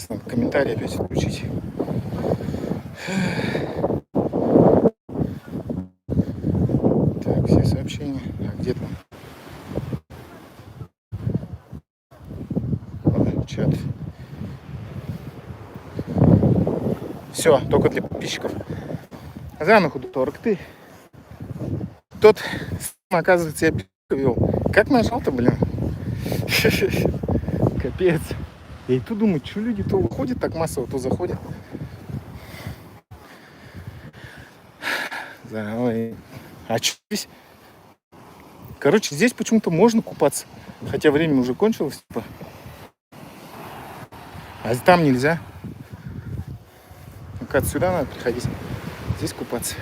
Сейчас надо комментарий опять включить. Так, все сообщения. А где там? Ладно, чат. Все, только для подписчиков. Заново художник ты. Тот, оказывается, я вел. Как нажал-то, блин? Капец. Я и тут думаю, что люди то выходят так массово, то заходят. Да, ой. А что здесь? Короче, здесь почему-то можно купаться. Хотя время уже кончилось, типа. А там нельзя. Оказывается, сюда надо приходить. Здесь купаться.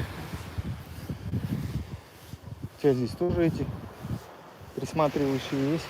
Хотя здесь тоже эти присматривающие есть.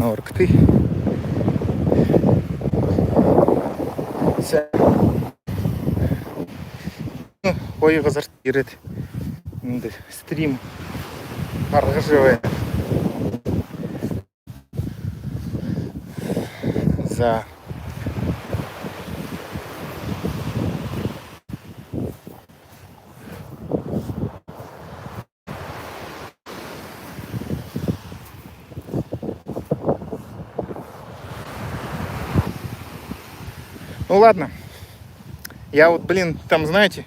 Оркты. Ой, возрастирет. Стрим. Оранжевая. За. Ну ладно. Я вот, блин, там, знаете,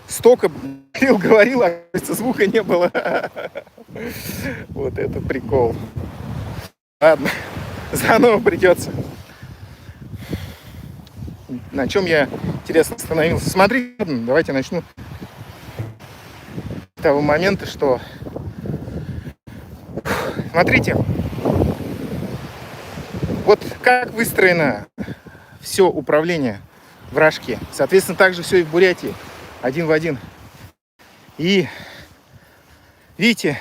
столько говорил, а звука не было. Вот это прикол. Ладно, заново придется. На чем я, интересно, остановился? Смотри, давайте начну с того момента, что... Смотрите, вот как выстроено все управление в Рашке. Соответственно, также все и в Бурятии. Один в один. И видите,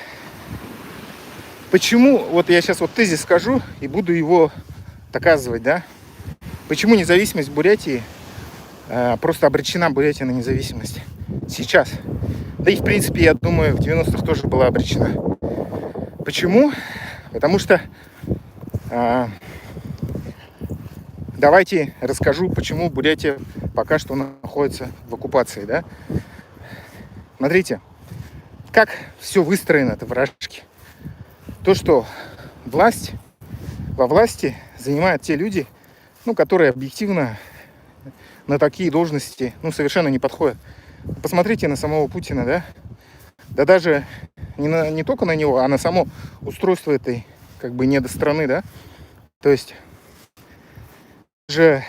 почему, вот я сейчас вот тезис скажу и буду его доказывать, да? Почему независимость Бурятии, просто обречена Бурятия на независимость сейчас? Да и в принципе, я думаю, в 90-х тоже была обречена. Почему? Потому что давайте расскажу, почему Бурятия пока что находится в оккупации, да? Смотрите, как все выстроено-то в Рашке. То, что во власти занимают те люди, ну, которые объективно на такие должности, ну, совершенно не подходят. Посмотрите на самого Путина, да? Да даже не только на него, а на само устройство этой, как бы, недостраны, да? То есть же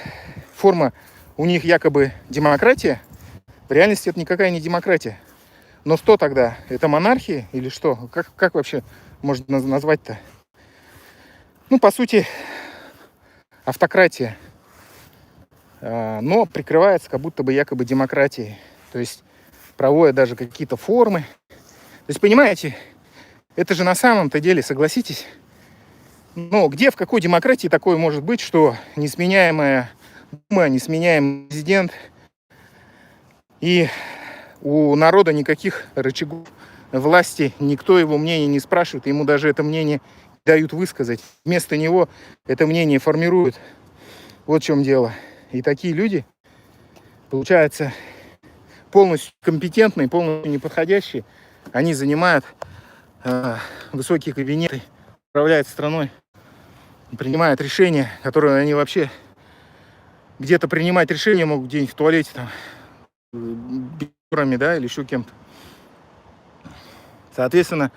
форма у них якобы демократия, в реальности это никакая не демократия. Но что тогда? Это монархия или что? Как вообще можно назвать-то? Ну, по сути, автократия. Но прикрывается как будто бы якобы демократией. То есть проводят даже какие-то формы. То есть, понимаете, это же на самом-то деле, согласитесь, но где, в какой демократии такое может быть, что несменяемая Дума, несменяемый президент, и у народа никаких рычагов власти, никто его мнение не спрашивает, ему даже это мнение дают высказать. Вместо него это мнение формируют. Вот в чем дело. И такие люди, получается, полностью компетентные, полностью неподходящие, они занимают высокие кабинеты, управляют страной, принимают решения, которые они вообще где-то принимать решения могут где-нибудь в туалете, там, бюрами, да, или еще кем-то. Соответственно,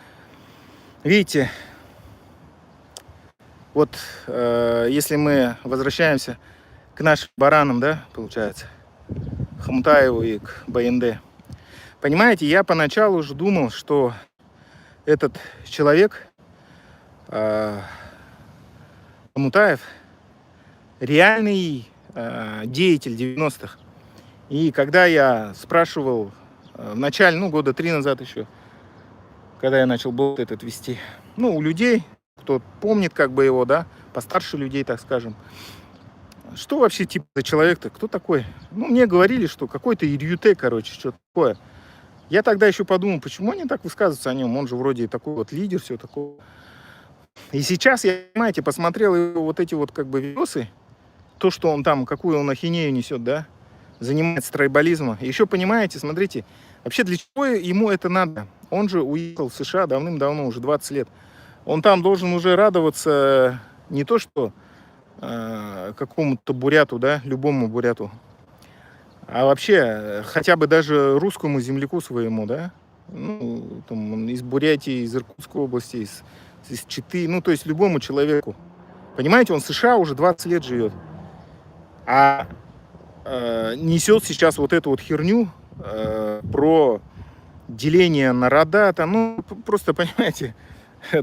видите, вот если мы возвращаемся к нашим баранам, да, получается, Хомутаеву и к БНД. Понимаете, я поначалу уже думал, что этот человек, Хомутаев, реальный деятель 90-х. И когда я спрашивал в начале, ну, года 3 назад еще, когда я начал блог этот вести, ну, у людей, кто помнит как бы его, да, постарше людей, так скажем, что вообще типа за человек-то, кто такой? Ну, мне говорили, что какой-то Ирюте, короче, что-то такое. Я тогда еще подумал, почему они так высказываются о нем, он же вроде такой вот лидер, все такое. И сейчас я, понимаете, посмотрел его вот эти вот как бы видосы, то, что он там, какую он ахинею несет, да, занимается тройболизмом. Еще понимаете, смотрите, вообще для чего ему это надо? Он же уехал в США давным-давно, уже 20 лет. Он там должен уже радоваться не то, что какому-то буряту, да, любому буряту, а вообще хотя бы даже русскому земляку своему, да, ну, там, он из Бурятии, из Иркутской области, из Читы, ну, то есть любому человеку. Понимаете, он в США уже 20 лет живет, а несет сейчас вот эту вот херню про деление на рода, там, ну, просто, понимаете,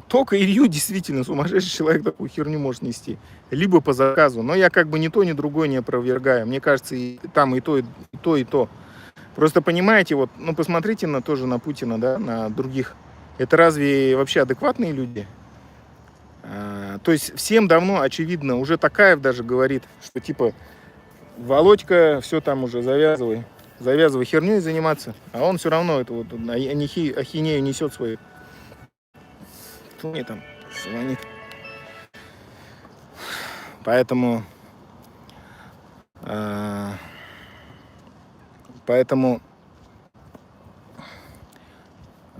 только Илью действительно сумасшедший человек такую херню может нести. Либо по заказу. Но я как бы ни то, ни другое не опровергаю. Мне кажется, и там и то, и то, и то. Просто понимаете, вот, ну, посмотрите тоже на Путина, да, на других. Это разве вообще адекватные люди? То есть всем давно очевидно, уже Токаев даже говорит, что типа Володька, все там уже завязывай херней заниматься, а он все равно это вот ахинею несет свою. Кто мне там звонит? Поэтому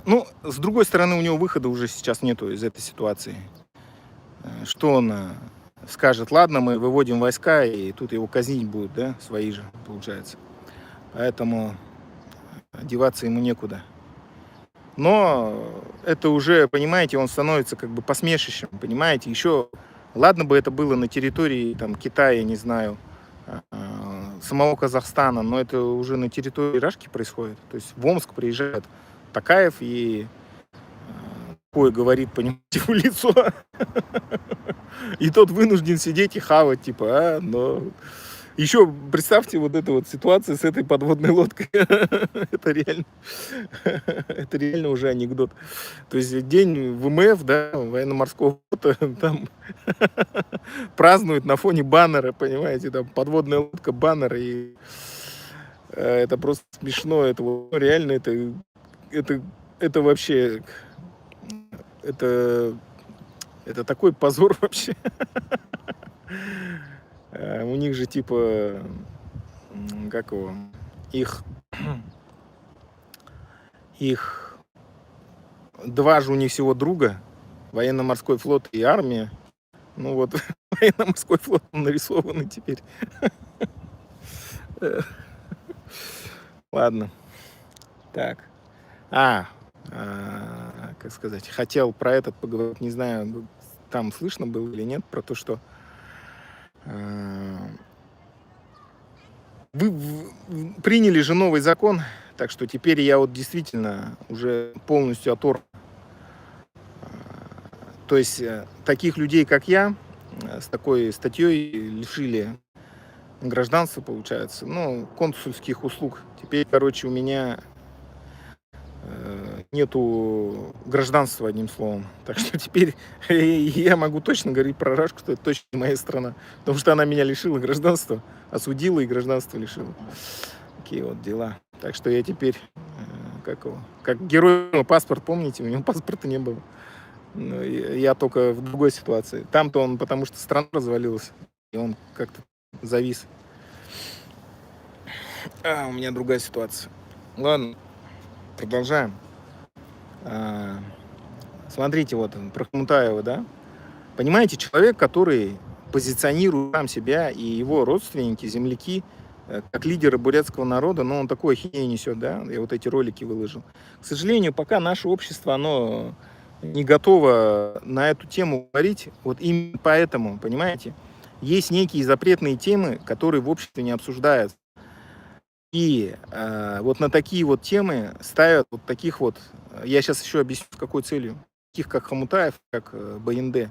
ну, с другой стороны, у него выхода уже сейчас нету из этой ситуации. Что он скажет, ладно, мы выводим войска, и тут его казнить будут, да, свои же, получается. Поэтому деваться ему некуда. Но это уже, понимаете, он становится как бы посмешищем, понимаете, еще, ладно бы это было на территории там Китая, не знаю, самого Казахстана, но это уже на территории Рашки происходит, то есть в Омск приезжает Токаев и такое говорит, понимаете, в лицо, и тот вынужден сидеть и хавать, типа, но... Еще представьте вот эту вот ситуацию с этой подводной лодкой. это реально уже анекдот. То есть день ВМФ, да, военно-морского флота, там празднуют на фоне баннера, понимаете, там подводная лодка, баннер, и это просто смешно. Это вот, реально, это вообще, это такой позор вообще. У них же типа, как его, их два же у них всего друга, военно-морской флот и армия. Ну вот, военно-морской флот нарисованный теперь. Ладно. Так. Как сказать, хотел про этот поговорить, не знаю, там слышно было или нет, про то, что вы приняли же новый закон, так что теперь я вот действительно уже полностью оторван. То есть таких людей, как я, с такой статьей лишили гражданства, получается, ну, консульских услуг. Теперь, короче, у меня нету гражданства, одним словом. Так что теперь я могу точно говорить про Рашку, что это точно не моя страна. Потому что она меня лишила гражданства, осудила и гражданство лишила. Такие вот дела. Так что я теперь, как герой, паспорт, помните, у него паспорта не было. Но я только в другой ситуации. Там-то он, потому что страна развалилась, и он как-то завис. У меня другая ситуация. Ладно, продолжаем. Смотрите, вот про Хмутаева, да? Понимаете, человек, который позиционирует сам себя и его родственники, земляки, как лидеры бурятского народа, но он такой ахинею несет, да? Я вот эти ролики выложил. К сожалению, пока наше общество, оно не готово на эту тему говорить. Вот именно поэтому, понимаете, есть некие запретные темы, которые в обществе не обсуждаются. И вот на такие вот темы ставят вот таких вот, я сейчас еще объясню, с какой целью, таких как Хомутаев, как БНД.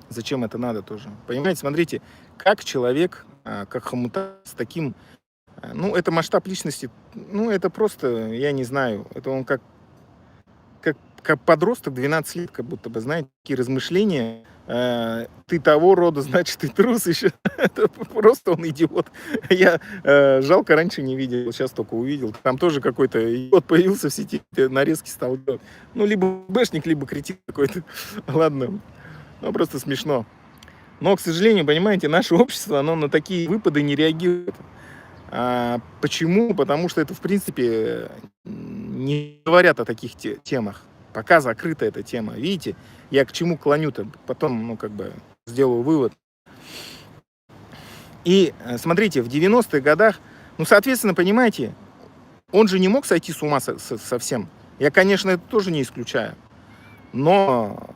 Зачем это надо тоже? Понимаете, смотрите, как человек как Хомутаев, с таким, ну, это масштаб личности, ну, это просто, я не знаю, это он как подросток, 12 лет, как будто бы, знаете, такие размышления. Ты того рода, значит, ты трус еще. Это просто он идиот. Я жалко, раньше не видел, сейчас только увидел. Там тоже какой-то идиот появился в сети, нарезки стал делать. Ну, либо бэшник, либо кретин какой-то. Ладно, ну, просто смешно. Но, к сожалению, понимаете, наше общество, оно на такие выпады не реагирует. Почему? Потому что это, в принципе, не говорят о таких темах. Пока закрыта эта тема. Видите, я к чему клоню-то? Потом, ну, как бы, сделаю вывод. И смотрите, в 90-х годах, ну, соответственно, понимаете, он же не мог сойти с ума совсем. Я, конечно, это тоже не исключаю. Но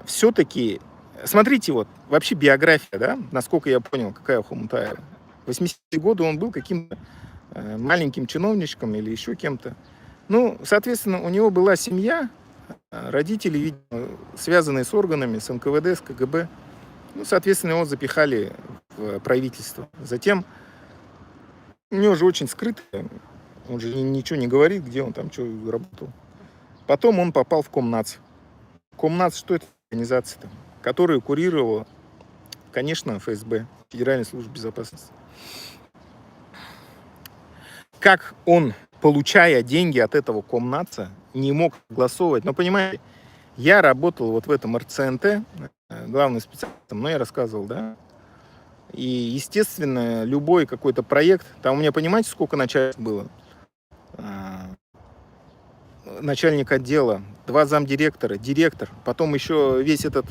все-таки, смотрите, вот, вообще биография, да, насколько я понял, какая у Хомутаева. В 80-е годы он был каким-то маленьким чиновничком или еще кем-то. Ну, соответственно, у него была семья, родители, видимо, связанные с органами, с НКВД, с КГБ. Ну, соответственно, его запихали в правительство. Затем у него же очень скрыто, он же ничего не говорит, где он там что работал. Потом он попал в Комнац. Комнац, что это организация-то? Которую курировала, конечно, ФСБ, Федеральная служба безопасности. Как он, получая деньги от этого Комнаца, не мог согласовывать? Но понимаете, я работал вот в этом РЦНТ, главным специалистом, но я рассказывал, да. И, естественно, любой какой-то проект, там у меня, понимаете, сколько начальников было? Начальник отдела, 2 замдиректора, директор, потом еще весь этот,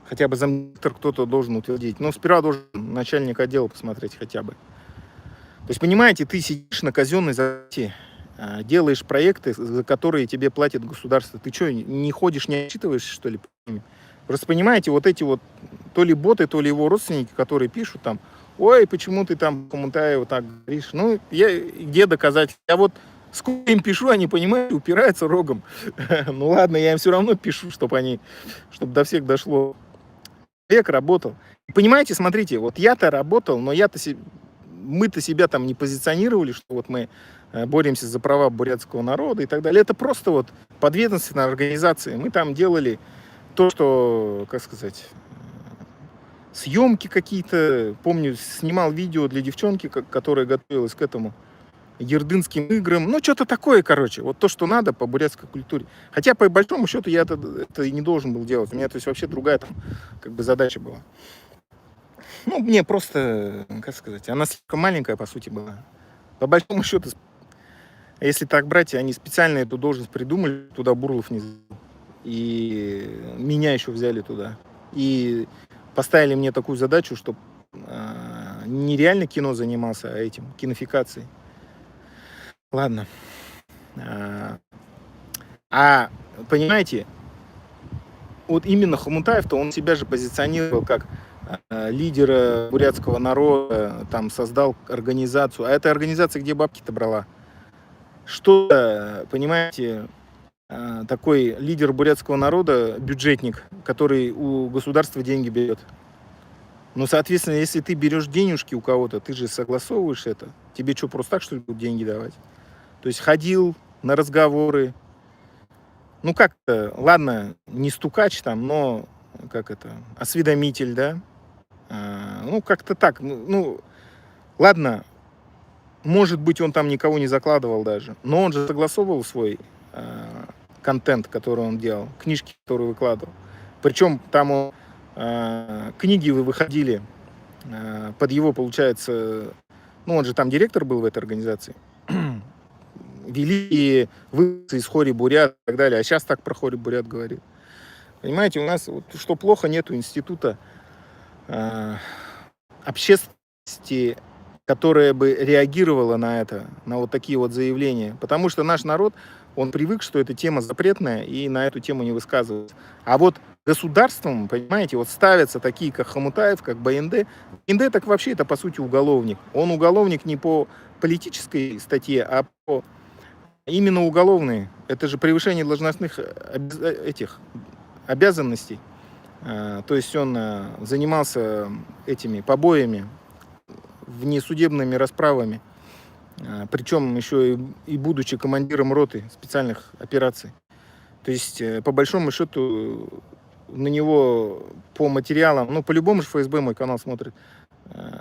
хотя бы замдиректор кто-то должен утвердить. Но сперва должен начальник отдела посмотреть хотя бы. То есть, понимаете, ты сидишь на казенной зарплате, делаешь проекты, за которые тебе платит государство. Ты что, не ходишь, не отчитываешься, что ли? Просто понимаете, вот эти вот то ли боты, то ли его родственники, которые пишут там: ой, почему ты там Хомутаева так говоришь? Ну, где доказать? Я вот сколько им пишу, они, понимаете, упираются рогом. Ну ладно, я им все равно пишу, чтобы до всех дошло. Человек работал. Понимаете, смотрите, вот я-то работал, но мы-то себя там не позиционировали, что вот мы боремся за права бурятского народа и так далее. Это просто вот подведомственная организация. Мы там делали то, что, как сказать, съемки какие-то. Помню, снимал видео для девчонки, которая готовилась к этому ердынским играм. Ну, что-то такое, короче. Вот то, что надо по бурятской культуре. Хотя, по большому счету, я это и не должен был делать. У меня, то есть, вообще другая там, как бы, задача была. Ну, мне просто, как сказать, она слишком маленькая, по сути, была. По большому счету, если так брать, они специально эту должность придумали, туда Бурлов не взял. И меня еще взяли туда. И поставили мне такую задачу, чтобы не реально кино занимался, а этим, кинофикацией. Ладно. Понимаете, вот именно Хомутаев-то, он себя же позиционировал как лидера бурятского народа, там создал организацию. А эта организация где бабки-то брала? Что, понимаете, такой лидер бурятского народа, бюджетник, который у государства деньги берет. Ну, соответственно, если ты берешь денежки у кого-то, ты же согласовываешь это. Тебе что, просто так, что ли, будут деньги давать? То есть ходил на разговоры. Ну, как-то, ладно, не стукач там, но, осведомитель, да? Ну, как-то так. Ну, ладно, может быть, он там никого не закладывал даже, но он же согласовывал свой контент, который он делал, книжки, которые выкладывал. Причем там книги выходили под его, получается, ну, он же там директор был в этой организации, великие выпуски из Хори Бурят и так далее. А сейчас так про Хори Бурят говорит. Понимаете, у нас, вот, что плохо, нету института общественности, которая бы реагировала на это, на вот такие вот заявления. Потому что наш народ, он привык, что эта тема запретная, и на эту тему не высказывается. А вот государством, понимаете, вот ставятся такие, как Хомутаев, как БНД. БНД так вообще это, по сути, уголовник. Он уголовник не по политической статье, а по именно уголовные. Это же превышение должностных обязанностей. То есть он занимался этими побоями, внесудебными расправами, причем еще и будучи командиром роты специальных операций. То есть, по большому счету, на него по материалам, ну, по-любому же ФСБ мой канал смотрит,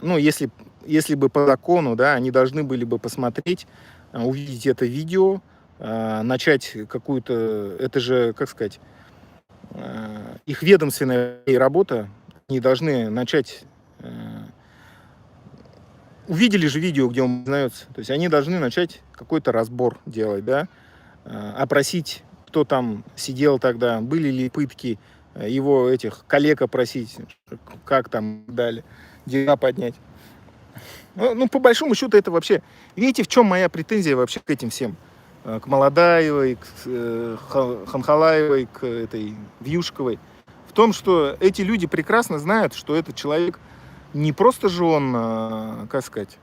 ну, если бы по закону, да, они должны были бы посмотреть, увидеть это видео, начать какую-то, это же, как сказать, их ведомственная работа, они должны начать, увидели же видео, где он признается, то есть они должны начать какой-то разбор делать, да, опросить, кто там сидел тогда, были ли пытки, его этих коллег опросить, как там дали, дела поднять. Ну, по большому счету, это вообще... Видите, в чем моя претензия вообще к этим всем? К Молодаевой, к Хамхалаевой, к этой Вьюшковой. В том, что эти люди прекрасно знают, что этот человек не просто же он, как сказать,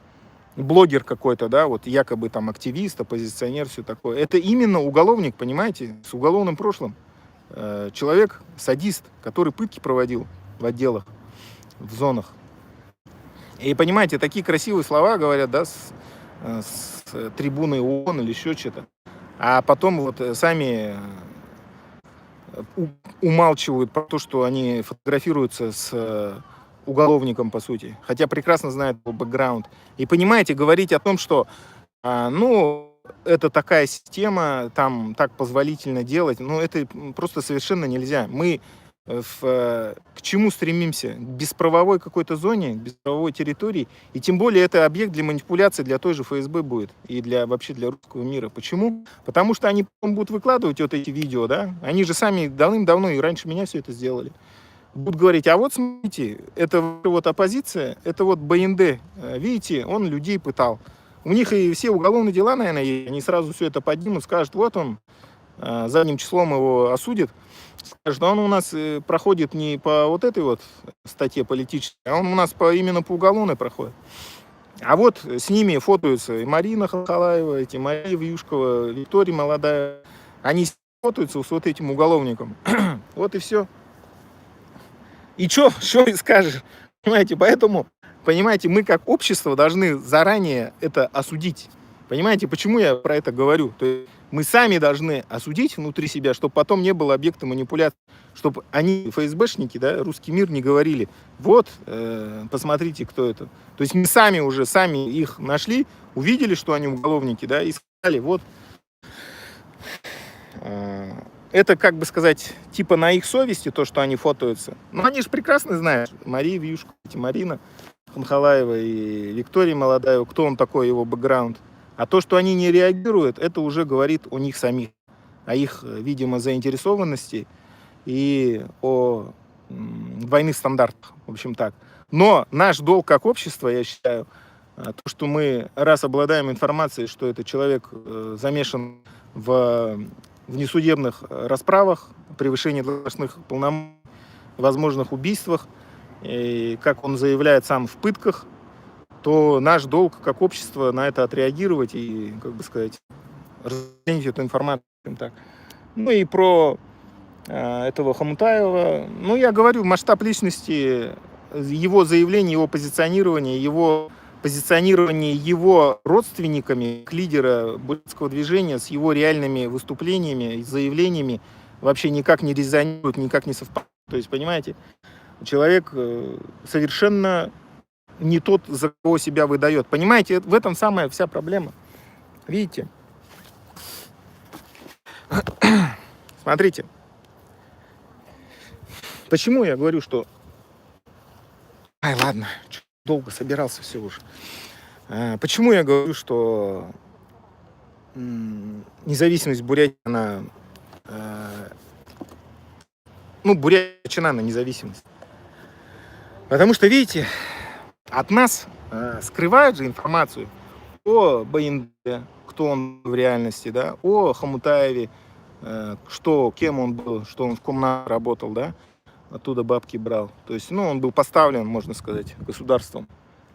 блогер какой-то, да, вот якобы там активист, оппозиционер, все такое. Это именно уголовник, понимаете, с уголовным прошлым. Человек, садист, который пытки проводил в отделах, в зонах. И понимаете, такие красивые слова говорят, да, с трибуны ООН или еще что-то. А потом вот сами умалчивают про то, что они фотографируются с уголовником, по сути. Хотя прекрасно знают его бэкграунд. И понимаете, говорить о том, что, ну, это такая система, там так позволительно делать, ну, это просто совершенно нельзя. Мы к чему стремимся? К бесправовой какой-то зоне, бесправовой территории. И тем более это объект для манипуляции для той же ФСБ будет. И вообще для русского мира. Почему? Потому что они будут выкладывать вот эти видео, да? Они же сами давным-давно и раньше меня все это сделали. Будут говорить, а вот смотрите, это вот оппозиция, это вот БНД. Видите, он людей пытал. У них и все уголовные дела, наверное, есть. Они сразу все это поднимут, скажут, вот он, задним числом его осудит. Скажет, он у нас проходит не по вот этой вот статье политической, а он у нас именно по уголовной проходит. А вот с ними фотоются и Марина Халхалаева, эти Мария Вьюшкова, Виктория Молодая. Они фотоются с вот этим уголовником. Вот и все. И что скажешь? Понимаете, поэтому, понимаете, мы как общество должны заранее это осудить. Понимаете, почему я про это говорю? То есть мы сами должны осудить внутри себя, чтобы потом не было объекта манипуляции. Чтобы они, ФСБшники, да, русский мир, не говорили, вот, посмотрите, кто это. То есть мы сами их нашли, увидели, что они уголовники, да, и сказали, вот. Это, как бы сказать, типа на их совести, то, что они фотоются. Но они же прекрасно знают, Мария Вьюшка, Марина Хамхалаева и Виктория Молодая, кто он такой, его бэкграунд. А то, что они не реагируют, это уже говорит о них самих, о их, видимо, заинтересованности и о двойных стандартах, в общем так. Но наш долг как общество, я считаю, то, что мы, раз обладаем информацией, что этот человек замешан в несудебных расправах, превышении должностных полномочий, возможных убийствах, и, как он заявляет сам, в пытках, то наш долг как общество на это отреагировать и, как бы сказать, распространить эту информацию. Так. Ну и про этого Хамутаева. Ну, я говорю, масштаб личности, его заявление, его позиционирование его родственниками лидера бурятского движения с его реальными выступлениями и заявлениями вообще никак не резонирует, никак не совпадает. То есть, понимаете, человек совершенно не тот, за кого себя выдает. Понимаете, в этом самая вся проблема. Видите? Смотрите. Почему я говорю, что... Ай, ладно, долго собирался все уже. Почему я говорю, что независимость Бурятии, она... Бурятия на независимость. Потому что, видите, от нас скрывают же информацию о БНД, кто он в реальности, да, о Хамутаеве, кем он был, что он в Комнате работал, да, оттуда бабки брал. То есть, он был поставлен, можно сказать, государством,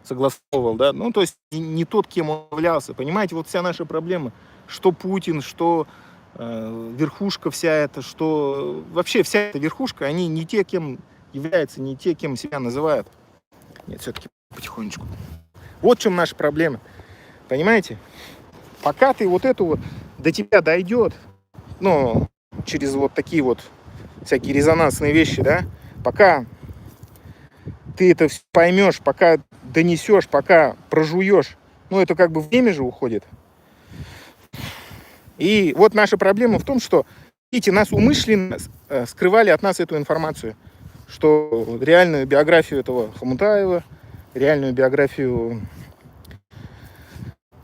согласовывал, да, то есть не тот, кем он являлся. Понимаете, вот вся наша проблема, что Путин, что верхушка вся эта, что вообще вся эта верхушка, они не те, кем являются, не те, кем себя называют. Нет, все-таки потихонечку. Вот в чем наша проблема. Понимаете? Пока ты вот это вот до тебя дойдет, ну, через вот такие вот всякие резонансные вещи, да, пока ты это все поймешь, пока донесешь, пока прожуешь, ну, это как бы время же уходит. И вот наша проблема в том, что, видите, нас умышленно скрывали от нас эту информацию, что реальную биографию этого Хомутаева, реальную биографию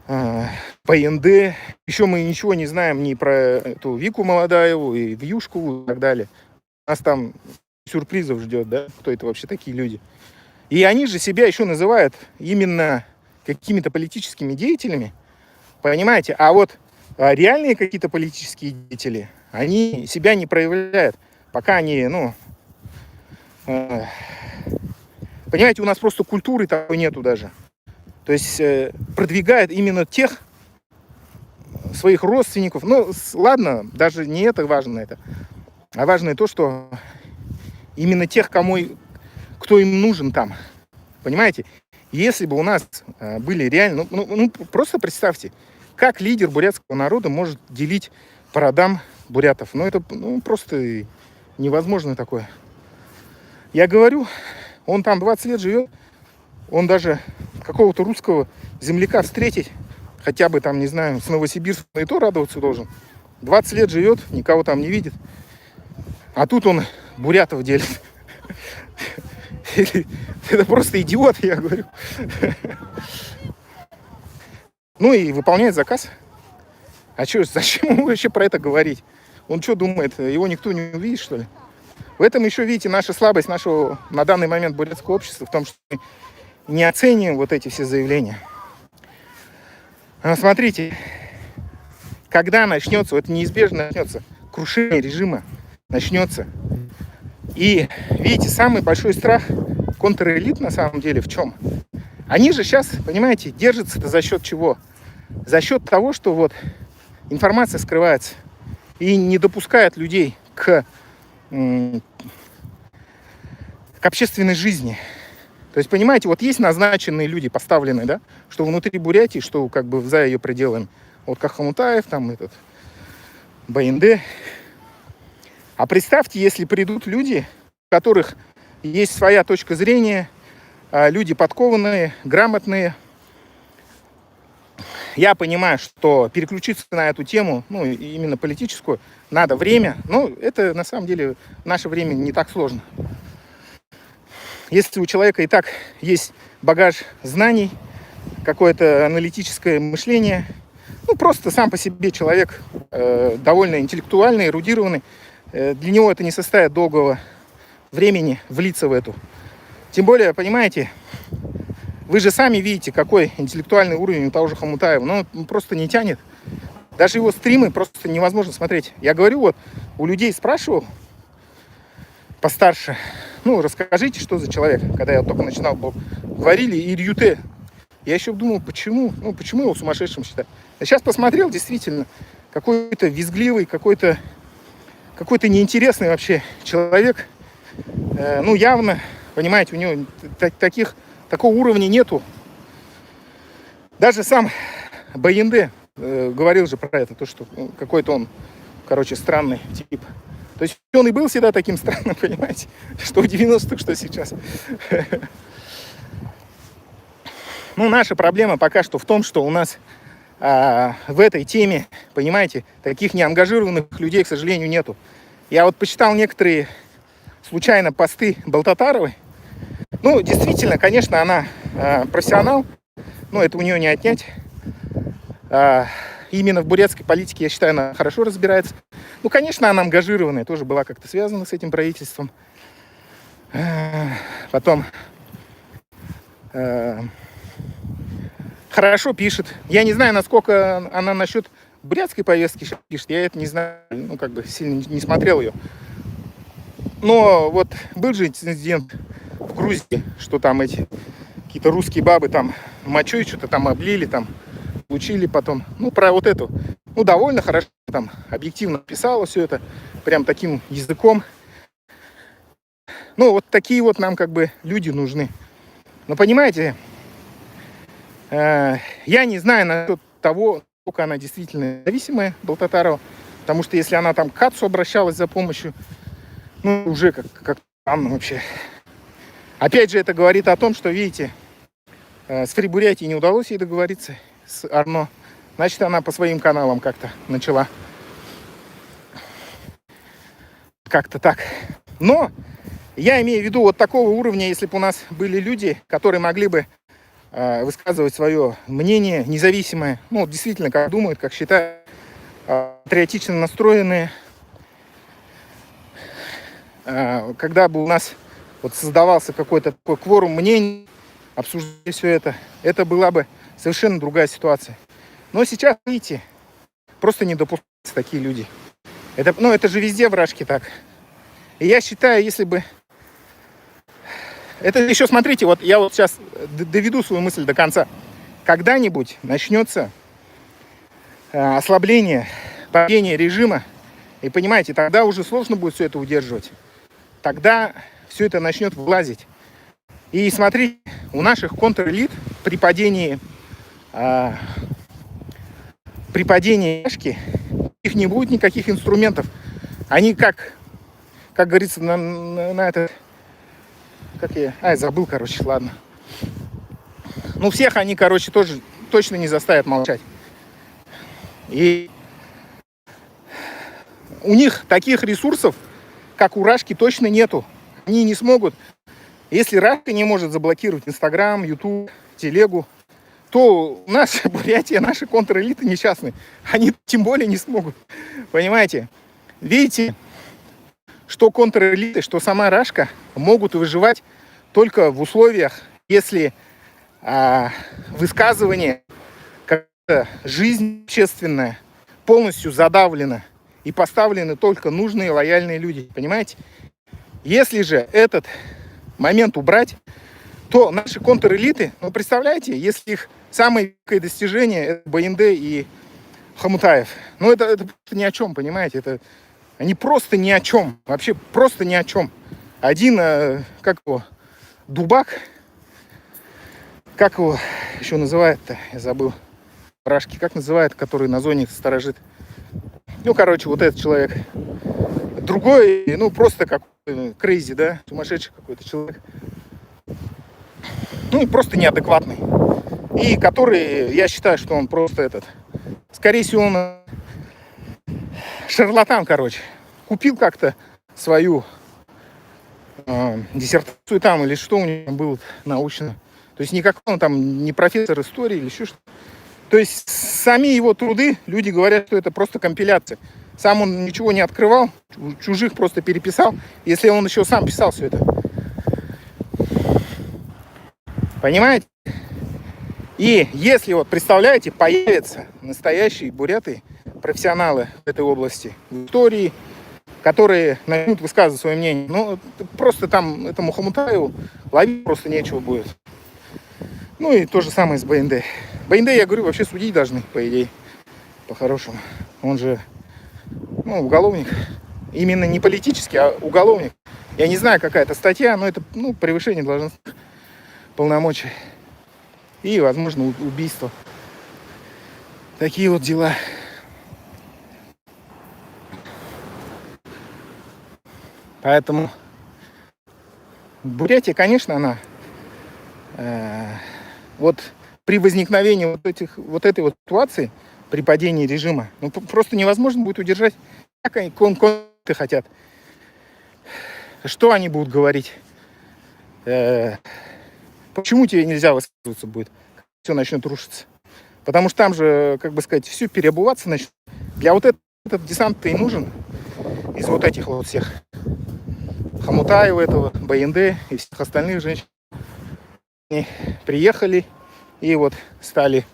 ПНД, еще мы ничего не знаем ни про эту Вику Молодаеву и Вьюшку и так далее. Нас там сюрпризов ждет, да, кто это вообще такие люди. И они же себя еще называют именно какими-то политическими деятелями, понимаете? А вот реальные какие-то политические деятели, они себя не проявляют, пока они, понимаете, у нас просто культуры такой нету даже. То есть продвигает именно тех своих родственников. Ну, ладно, даже не это важно это. А важно то, что именно тех, кто им нужен там. Понимаете? Если бы у нас были реально... просто представьте, как лидер бурятского народа может делить по родам бурятов. Это просто невозможно такое. Я говорю, он там 20 лет живет, он даже какого-то русского земляка встретить, хотя бы там, не знаю, с Новосибирска, и то радоваться должен. 20 лет живет, никого там не видит. А тут он бурятов делит. Это просто идиот, я говорю. Ну и выполняет заказ. А что, зачем ему вообще про это говорить? Он что думает, его никто не увидит, что ли? В этом еще, видите, наша слабость нашего на данный момент бурятского общества в том, что мы не оцениваем вот эти все заявления. Смотрите, когда начнется, это неизбежно начнется, крушение режима начнется. И, видите, самый большой страх контрэлит на самом деле в чем? Они же сейчас, понимаете, держатся-то за счет чего? За счет того, что вот информация скрывается и не допускает людей к общественной жизни. То есть, понимаете, вот есть назначенные люди, поставленные, да, что внутри Бурятии, что как бы за ее пределами. Вот как Хомутаев, там этот БНД. А представьте, если придут люди, у которых есть своя точка зрения, люди подкованные, грамотные. Я понимаю, что переключиться на эту тему, именно политическую, надо время. Но это, на самом деле, в наше время не так сложно. Если у человека и так есть багаж знаний, какое-то аналитическое мышление, просто сам по себе человек довольно интеллектуальный, эрудированный, для него это не составит долгого времени влиться в эту. Тем более, понимаете, вы же сами видите, какой интеллектуальный уровень у того же Хомутаева. Он просто не тянет. Даже его стримы просто невозможно смотреть. Я говорю, вот, у людей спрашивал постарше, расскажите, что за человек. Когда я только начинал, говорили Ирюте. Я еще думал, почему? Почему его сумасшедшим считают? А сейчас посмотрел, действительно, какой-то визгливый, какой-то неинтересный вообще человек. Явно, понимаете, у него такого уровня нету. Даже сам БНД говорил же про это, то, что какой-то он, странный тип. То есть он и был всегда таким странным, понимаете, что в 90-х, что сейчас. Наша проблема пока что в том, что у нас в этой теме, понимаете, таких неангажированных людей, к сожалению, нету. Я вот почитал некоторые случайно посты Балтатаровой. Действительно, конечно, она профессионал, это у нее не отнять. Именно в бурятской политике, я считаю, она хорошо разбирается. Конечно, она ангажированная, тоже была как-то связана с этим правительством. Потом хорошо пишет. Я не знаю, насколько она насчет бурятской повестки пишет. Я это не знаю, сильно не смотрел ее. Но вот был же инцидент в Грузии, что там эти какие-то русские бабы там мочой что-то там облили, там получили потом. Про вот эту. Довольно хорошо там объективно писала все это прям таким языком. Ну, вот такие вот нам как бы люди нужны. Но понимаете, я не знаю насчет того, насколько она действительно независимая, Балтатарова. Потому что если она там к Кацу обращалась за помощью, ну, уже как странно вообще. Опять же, это говорит о том, что, видите, с Фри Бурятией не удалось ей договориться, с Арно. Значит, она по своим каналам как-то начала. Как-то так. Но я имею в виду вот такого уровня, если бы у нас были люди, которые могли бы высказывать свое мнение независимое, ну, действительно, как думают, как считают, патриотично настроенные, когда бы у нас вот создавался какой-то такой кворум мнений, обсуждали все это была бы совершенно другая ситуация. Но сейчас, видите, просто не допускаются такие люди. Это же везде вражки так. И я считаю, если бы... Это еще, смотрите, вот я вот сейчас доведу свою мысль до конца. Когда-нибудь начнется ослабление, падение режима, и понимаете, тогда уже сложно будет все это удерживать. Тогда все это начнет вылазить. И смотрите, у наших контрэлит при падении их не будет никаких инструментов. Они как говорится, на этот... забыл, короче, ладно. Ну, всех они, короче, тоже точно не заставят молчать. И у них таких ресурсов, как у Рашки, точно нету. Они не смогут. Если Рашка не может заблокировать Инстаграм, Ютуб, Телегу, то у нас, Бурятия, наши контрэлиты несчастные, они тем более не смогут. Понимаете? Видите, что контрэлиты, что сама Рашка могут выживать только в условиях, если высказывание, как-то жизнь общественная полностью задавлена и поставлены только нужные лояльные люди. Понимаете? Если же этот момент убрать, то наши контрэлиты, ну, представляете, если их самое великое достижение — это БНД и Хомутаев, ну, это ни о чем, понимаете? Они просто ни о чем, вообще просто ни о чем. Один, Дубак, как его еще называют-то, я забыл, Рашки, как называют, который на зоне сторожит. Ну, короче, вот этот человек. Другой, ну, просто как крейзи, да, сумасшедший какой-то человек. Ну, и просто неадекватный. И который, я считаю, что он просто скорее всего, он шарлатан, короче. Купил как-то свою диссертацию там, или что у него было научно. То есть никакой он там не профессор истории или еще что-то. То есть сами его труды, люди говорят, что это просто компиляция. Сам он ничего не открывал, чужих просто переписал, если он еще сам писал все это. Понимаете? И если, вот представляете, появятся настоящие буряты, профессионалы в этой области, в истории, которые начнут высказывать свое мнение, ну, просто там этому Хомутаеву ловить просто нечего будет. Ну и то же самое с БНД. БНД, я говорю, вообще судить должны, по идее, по-хорошему. Он же, ну, уголовник. Именно не политический, а уголовник. Я не знаю, какая это статья, но это, ну, превышение должностных полномочий. И, возможно, убийство. Такие вот дела. Поэтому Бурятия, конечно, она вот при возникновении вот этой вот ситуации, при падении режима, ну, просто невозможно будет удержать. Как они конкуренты хотят. Что они будут говорить? Почему тебе нельзя высказываться будет? Все начнет рушиться. Потому что там же, как бы сказать, все переобуваться начнет. Для вот этот десант-то и нужен. Из вот этих вот всех. Хомутаева этого, БНД и всех остальных женщин. Они приехали и вот стали,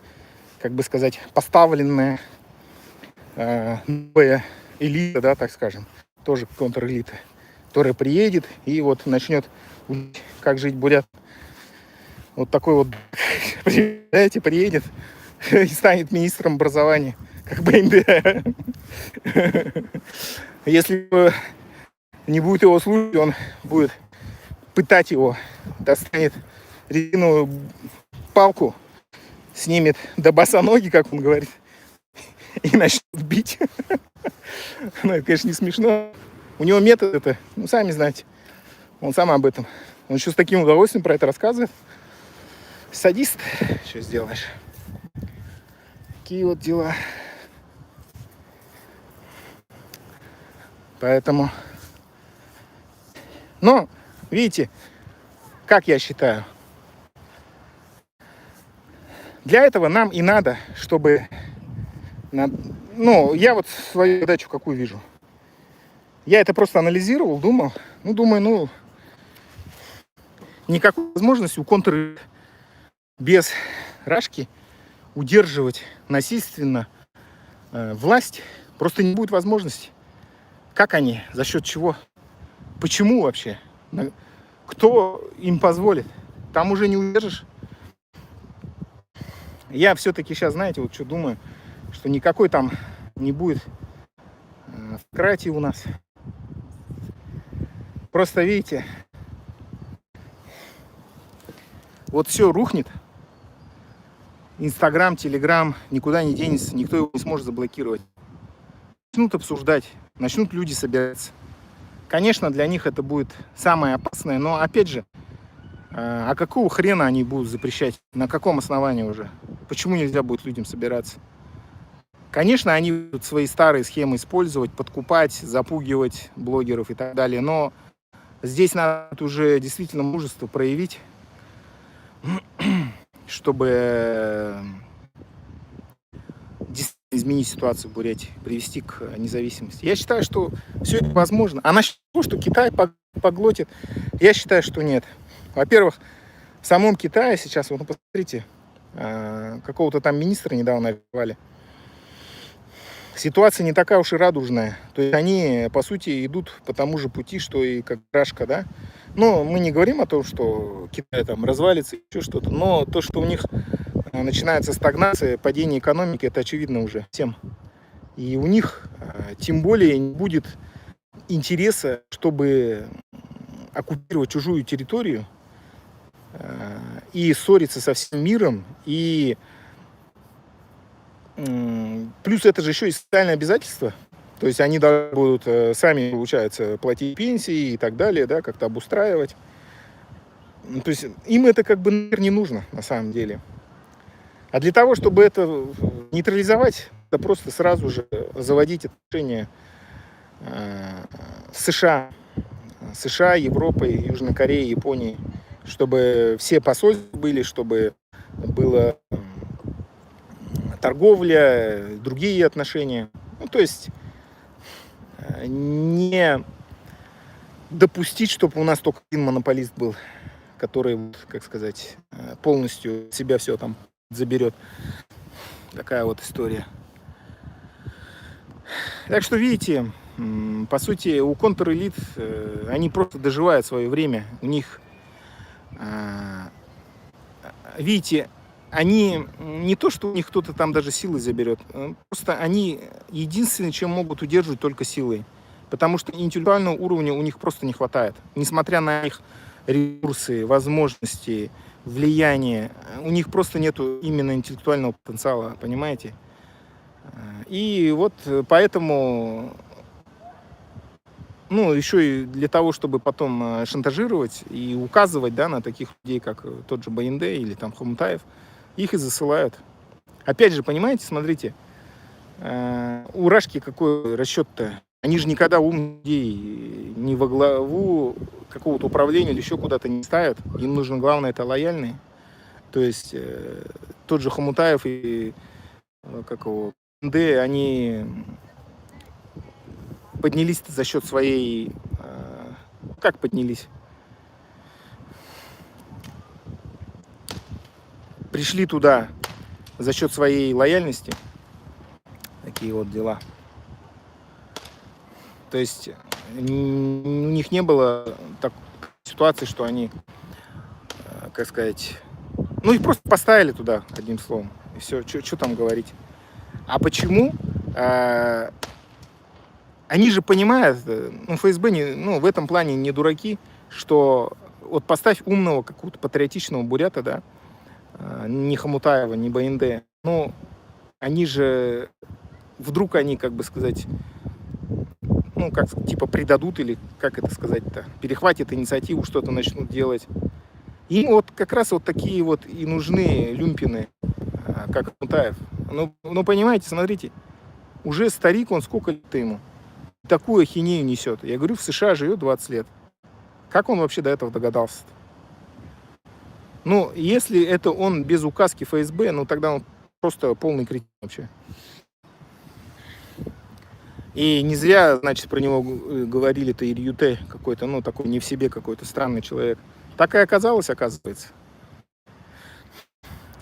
как бы сказать, поставленная новая элита, да, так скажем, тоже контрэлита, которая приедет и вот начнет учить, как жить бурят. Вот такой вот, знаете, приедет и станет министром образования. как БНД. Если не будет его слушать, он будет пытать его, достанет резиновую палку, снимет до босоноги, как он говорит, и начнет бить. Ну, это, конечно, не смешно. У него метод это, ну, сами знаете, он сам об этом. Он еще с таким удовольствием про это рассказывает. Садист, что сделаешь? Такие вот дела. Поэтому, но, видите, как я считаю, для этого нам и надо, чтобы, ну, я вот свою задачу какую вижу. Я это просто анализировал, думал, думаю, никакой возможности у контр без рашки удерживать насильственно власть просто не будет возможности. Как они? За счет чего? Почему вообще? Кто им позволит? Там уже не удержишь. Я все-таки сейчас, знаете, вот что думаю, что никакой там не будет автократии у нас. Просто видите, вот все рухнет. Инстаграм, Телеграм никуда не денется, никто его не сможет заблокировать. Начнут обсуждать, начнут люди собираться. Конечно, для них это будет самое опасное, но опять же, а какого хрена они будут запрещать? На каком основании уже? Почему нельзя будет людям собираться? Конечно, они будут свои старые схемы использовать, подкупать, запугивать блогеров и так далее, но здесь надо уже действительно мужество проявить, чтобы действительно изменить ситуацию в Бурятии, привести к независимости. Я считаю, что все это возможно. А насчет того, что Китай поглотит, я считаю, что нет. Во-первых, в самом Китае сейчас, вот посмотрите, какого-то там министра недавно объявили. Ситуация не такая уж и радужная. То есть они, по сути, идут по тому же пути, что и как Рашка, да. Но мы не говорим о том, что Китай там развалится, еще что-то. Но то, что у них начинается стагнация, падение экономики, это очевидно уже всем. И у них тем более не будет интереса, чтобы оккупировать чужую территорию и ссориться со всем миром. И плюс это же еще и социальное обязательство. То есть они будут сами, получается, платить пенсии и так далее, да, как-то обустраивать. То есть им это как бы не нужно на самом деле. А для того, чтобы это нейтрализовать, это просто сразу же заводить отношения с США, Европой, Южной Кореей, Японией, чтобы все посольства были, чтобы была торговля, другие отношения. Ну, то есть не допустить, чтобы у нас только один монополист был, который, как сказать, полностью себя все там заберет. Такая вот история. Так что, видите, по сути, у контрэлит они просто доживают свое время. У них, видите, они не то, что у них кто-то там даже силой заберет, просто они единственное, чем могут удерживать, только силой. Потому что интеллектуального уровня у них просто не хватает. Несмотря на их ресурсы, возможности, влияние, у них просто нету именно интеллектуального потенциала, понимаете? И вот поэтому, еще и для того, чтобы потом шантажировать и указывать, да, на таких людей, как тот же БНД или там Хомутаев, их и засылают. Опять же, понимаете, смотрите, у Рашки какой расчет-то? Они же никогда умных людей ни во главу какого-то управления или еще куда-то не ставят. Им нужно, главное, это лояльные. То есть тот же Хомутаев и БНД, они поднялись за счет своей... Как поднялись? Пришли туда за счет своей лояльности. Такие вот дела. То есть у них не было такой ситуации, что они, как сказать, их просто поставили туда, одним словом. И все, что там говорить. А почему? А, Они же понимают, ну, ФСБ в этом плане не дураки, что вот поставь умного какого-то патриотичного бурята, да, не Хомутаева, не БНД, ну, они же, вдруг они, как бы сказать, ну, как, типа, предадут или, как это сказать-то, перехватят инициативу, что-то начнут делать. Им вот как раз вот такие вот и нужны люмпины, как Хомутаев. Ну, понимаете, смотрите, уже старик, он сколько лет ему? Такую ахинею несет. Я говорю, в США живет 20 лет. Как он вообще до этого догадался? Ну, если это он без указки ФСБ, ну тогда он просто полный кретин вообще. И не зря, значит, про него говорили-то Ирьюте какой-то, ну, такой не в себе какой-то странный человек. Так и оказалось, оказывается.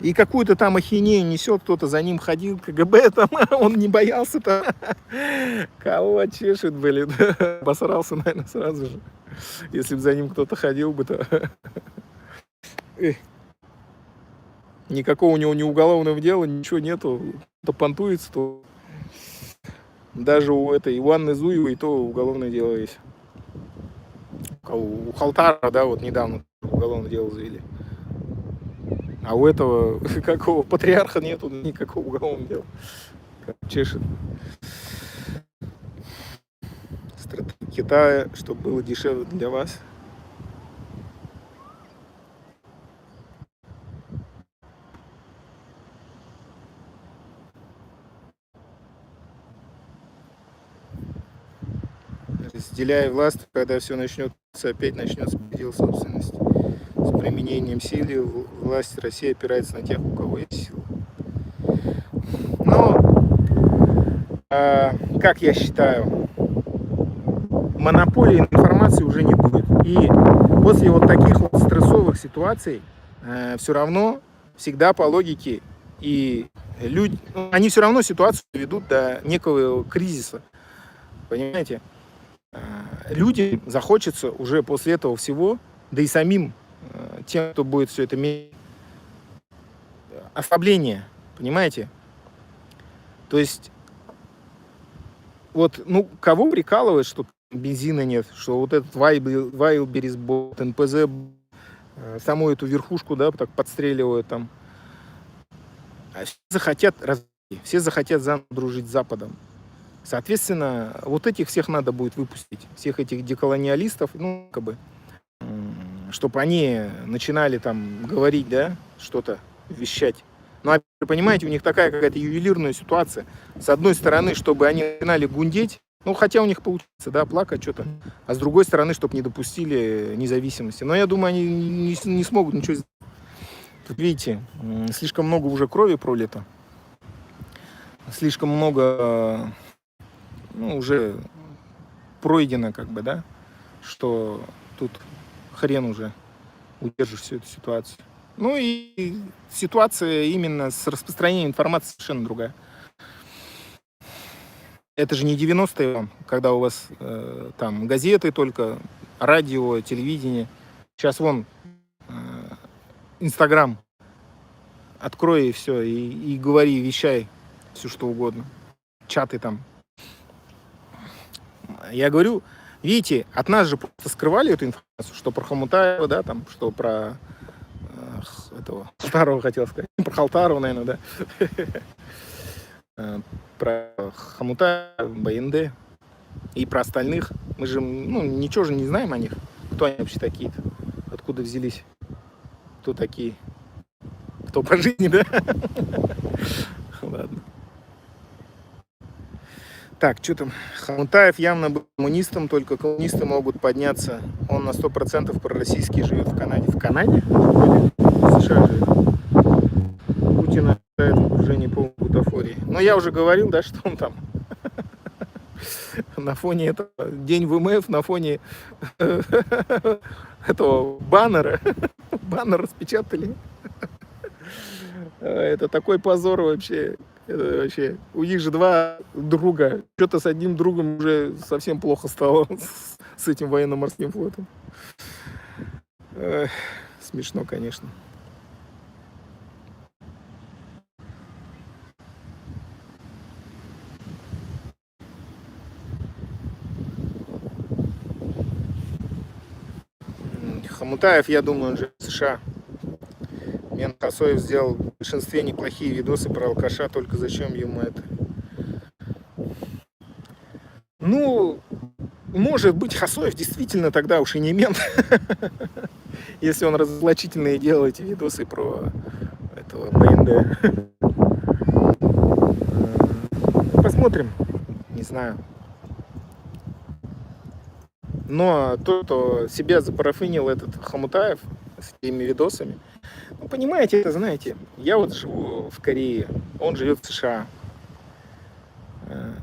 И какую-то там ахинею несет, кто-то за ним ходил, КГБ там, он не боялся-то. Кого чешет, блин. Обосрался, наверное, сразу же. Если бы за ним кто-то ходил бы, то... Никакого у него ни уголовного дела, ничего нету. То понтуется, то... Даже у этой Иванны Зуевой то уголовное дело есть. У Халтара, да, вот недавно уголовное дело завели. А у этого, какого патриарха нету никакого уголовного дела. Чешет. Стратегия Китая, чтобы было дешевле для вас. Разделяя власть, когда все начнется, опять начнется предел собственности. С применением силы власть России опирается на тех, у кого есть сила. Но, как я считаю, монополии информации уже не будет. И после вот таких вот стрессовых ситуаций все равно, всегда по логике, и люди, они все равно ситуацию ведут до некого кризиса. Понимаете? Людям захочется уже после этого всего, да и самим тем, кто будет все это иметь, ослабление, понимаете? То есть, вот, ну, кого прикалывает, что бензина нет, что вот этот Wildberries бот, НПЗ, саму эту верхушку, да, так подстреливают там. А все захотят заново дружить с Западом. Соответственно, вот этих всех надо будет выпустить, всех этих деколониалистов, ну, как бы, чтобы они начинали там говорить, да, что-то, вещать. Но, вы понимаете, у них такая какая-то ювелирная ситуация. С одной стороны, чтобы они начинали гундеть, ну, хотя у них получится, да, плакать что-то. А с другой стороны, чтобы не допустили независимости. Но я думаю, они не смогут ничего сделать. Тут, видите, слишком много уже крови пролито. Слишком много, ну, уже пройдено, как бы, да, что тут хрен уже удержишь всю эту ситуацию. Ну и ситуация именно с распространением информации совершенно другая. Это же не 90-е, когда у вас там газеты только, радио, телевидение. Сейчас вон Инстаграм. Открой и все, и говори, вещай все что угодно. Чаты там. Я говорю, видите, от нас же просто скрывали эту информацию, что про Хомутаева, да, там, что про этого Халтарова хотел сказать. Про Халтарова, наверное, да. Про Хомутаева, БНД и про остальных. Мы же, ну, ничего же не знаем о них. Кто они вообще такие-то? Откуда взялись? Кто такие? Кто по жизни, да? Ладно. Так, что там? Хомутаев явно был коммунистом, только коммунисты могут подняться. Он на 100% пророссийский, живет в Канаде. В Канаде? В США живет. Путина в окружении полной бутафории. Но я уже говорил, да, что он там на фоне этого День ВМФ, на фоне этого баннера. Баннер распечатали. Это такой позор вообще. Это вообще. У них же два друга. Что-то с одним другом уже совсем плохо стало с этим военно-морским флотом. Смешно, конечно. Хомутаев, я думаю, он же в США. Мент Хасоев сделал в большинстве неплохие видосы про алкаша, только зачем ему это? Ну, может быть, Хасоев действительно тогда уж и не мент, если он разоблачительные делал эти видосы про этого БНД. Посмотрим, не знаю. Но тот, кто себя запарафинил, этот Хомутаев, с этими видосами, ну, понимаете, это, знаете, я вот живу в Корее, он живет в США.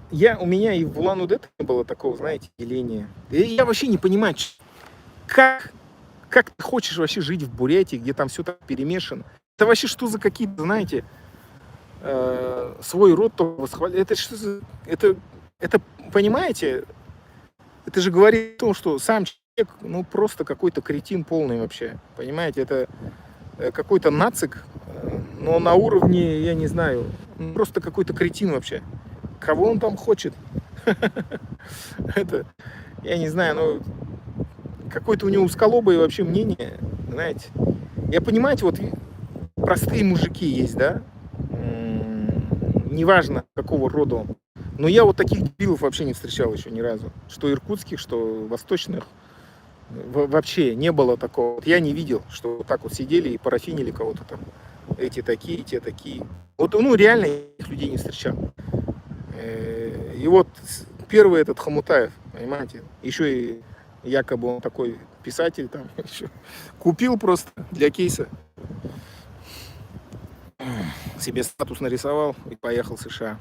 У меня и в Улан-Удэ не было такого, знаете, деления. И я вообще не понимаю, как ты хочешь вообще жить в Бурятии, где там все так перемешано. Это вообще что за какие-то, знаете, свой род восхваляют. Это что за... Это, понимаете, это же говорит о том, что сам человек, ну, просто какой-то кретин полный вообще. Понимаете, это какой-то нацик, но на уровне, я не знаю, просто какой-то кретин вообще. Кого он там хочет? Это, я не знаю, ну, какое-то у него узколобое вообще мнение, знаете. Я, понимаете, вот простые мужики есть, да? Неважно, какого рода он. Но я вот таких дебилов вообще не встречал еще ни разу. Что иркутских, что восточных. Вообще не было такого. Вот я не видел, что вот так вот сидели и парафинили кого-то там. Эти такие, те такие. Вот, ну, реально я этих людей не встречал. И вот первый этот Хомутаев, понимаете, еще и якобы он такой писатель там, еще купил просто для кейса. Себе статус нарисовал и поехал в США.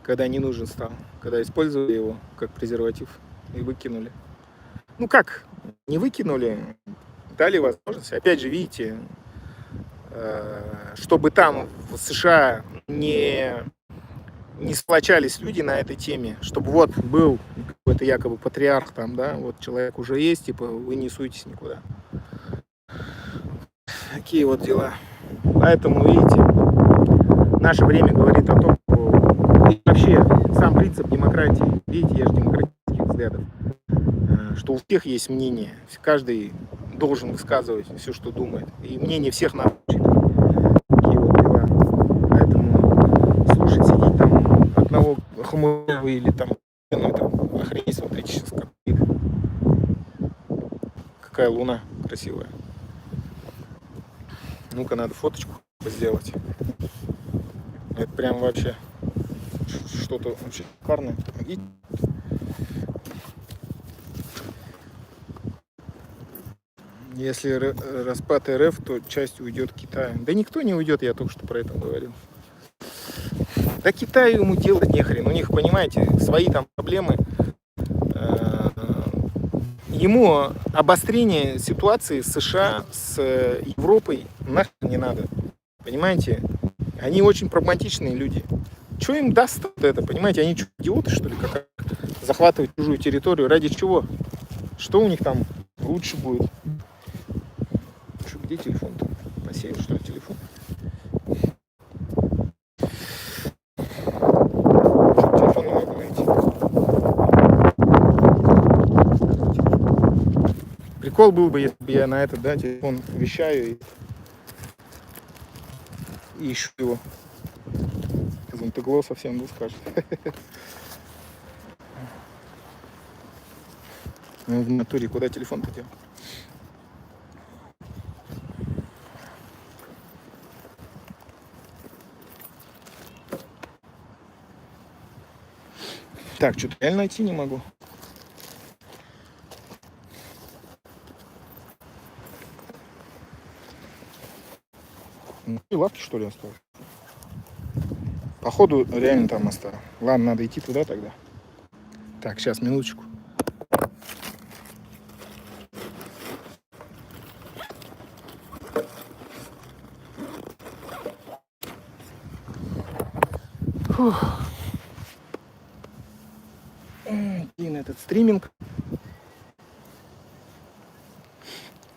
Когда не нужен стал. Когда использовали его как презерватив и выкинули. Ну как, не выкинули, дали возможность. Опять же, видите, чтобы там в США не сплочались люди на этой теме, чтобы вот был какой-то якобы патриарх там, да, вот человек уже есть, типа вы не суетесь никуда. Такие вот дела. Поэтому, видите, наше время говорит о том, что и вообще сам принцип демократии, видите, я же демократических взглядов, что у всех есть мнение, каждый должен высказывать все, что думает, и мнение всех надо учитывать. Такие вот дела. Поэтому слушать, сидеть там одного Хомутаева или там, ну, там охренеть, смотрите сейчас, как вид. Какая луна красивая. Ну-ка, надо фоточку сделать. Это прям вообще что-то вообще шикарное. Видите? Если распад РФ, то часть уйдет Китаю. Да никто не уйдет, я только что про это говорил. Да Китаю ему делать нехрен. У них, понимаете, свои там проблемы. Ему обострение ситуации с США, с Европой нахрен не надо. Понимаете? Они очень прагматичные люди. Что им даст это, понимаете? Они что, идиоты, что ли, как захватывать чужую территорию? Ради чего? Что у них там лучше будет? Что, где телефон-то? Посеял, что ли, телефон? Телефон не могу найти. Прикол был бы, если бы я на этот, да, телефон вещаю и ищу его. Зонтыгло совсем, да, скажет. Ну, в натуре, куда телефон-то дел? Так, что-то реально найти не могу. Ну, и лавки, что ли, осталось? Походу, реально там осталось. Ладно, надо идти туда тогда. Так, сейчас, минуточку. Фух. Блин, этот стриминг.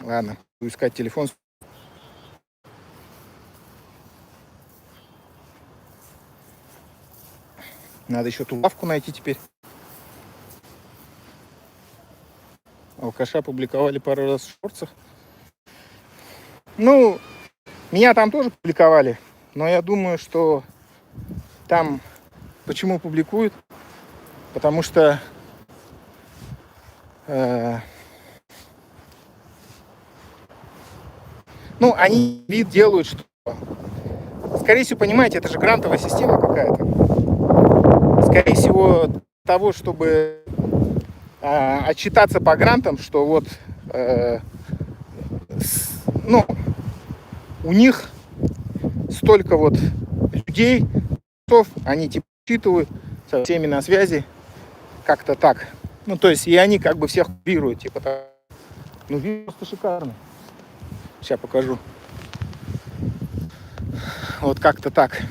Ладно, буду искать телефон. Надо еще ту лавку найти теперь. алкаша публиковали пару раз в шорцах. Ну, меня там тоже публиковали, но я думаю, что там почему публикуют? Потому что ну, они вид делают, что, скорее всего, понимаете, это же грантовая система какая-то. Скорее всего, того, чтобы отчитаться по грантам, что вот, ну, у них столько вот людей, они типа считывают, со всеми на связи, как-то так. Ну, то есть, и они как бы всех курируют, типа так. Ну, вид просто шикарный. Сейчас покажу. Вот как-то так.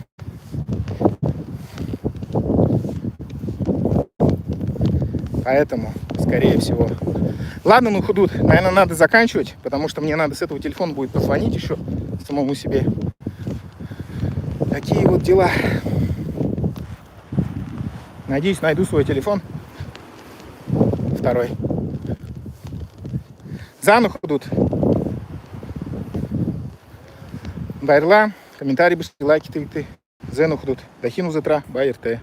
Поэтому, скорее всего. Ладно, ну худут, наверное, надо заканчивать, потому что мне надо с этого телефона будет позвонить еще самому себе. Такие вот дела. Надеюсь, найду свой телефон. Второй. Зану худут. Байрла, комментарий, лайки, ты. Зену худут. Дахину затра, байрте.